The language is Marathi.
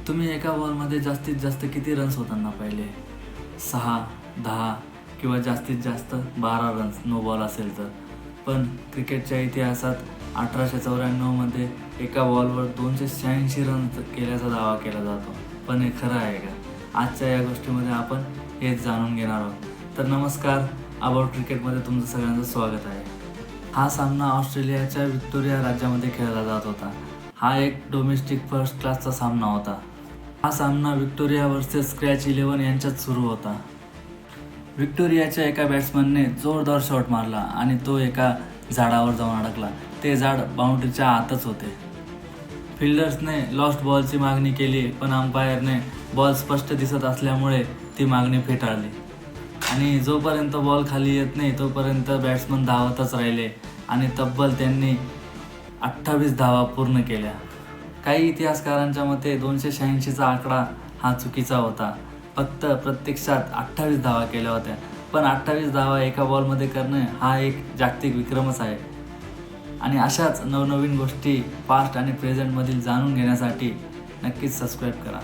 तुम्ही एका बॉलमध्ये जास्तीत जास्त किती रन्स होताना पाहिले? 6, 10 किंवा जास्तीत जास्त 12 रन्स नो बॉल असेल तर. पण क्रिकेटच्या इतिहासात 1894मध्ये एका बॉलवर 286 रन केल्याचा दावा केला जातो. पण हे खरं आहे का? आजच्या या गोष्टीमध्ये आपण हेच जाणून घेणार आहोत. तर नमस्कार, अबाउट क्रिकेटमध्ये तुमचं सगळ्यांचं स्वागत आहे. हा सामना ऑस्ट्रेलियाच्या व्हिक्टोरिया राज्यामध्ये खेळला जात होता. हा एक डोमेस्टिक फर्स्ट क्लासचा सामना होता. हा सामना व्हिक्टोरिया वर्सेस स्क्रॅच 11 यांच्यात सुरू होता. व्हिक्टोरियाच्या एका बॅट्समनने जोरदार शॉट मारला आणि तो एका झाडावर जाऊन अडकला. ते झाड बाउंड्रीच्या आतच होते. फिल्डर्सने लॉस्ट बॉलची मागणी केली, पण अंपायरने बॉल स्पष्ट दिसत असल्यामुळे ती मागणी फेटाळली आणि जोपर्यंत बॉल खाली येत नाही तोपर्यंत बॅट्समन धावतच राहिले आणि तब्बल त्यांनी 28 धावा पूर्ण केल्या. काही इतिहासकारांच्या मते 286चा आकडा हा चुकीचा होता. फक्त प्रत्यक्षात 28 धावा केल्या होत्या. पण 28 धावा एका बॉलमध्ये करणे हा एक जागतिक विक्रमच आहे. आणि अशाच नवनवीन गोष्टी पास्ट आणि प्रेझेंटमधील जाणून घेण्यासाठी नक्कीच सबस्क्राईब करा.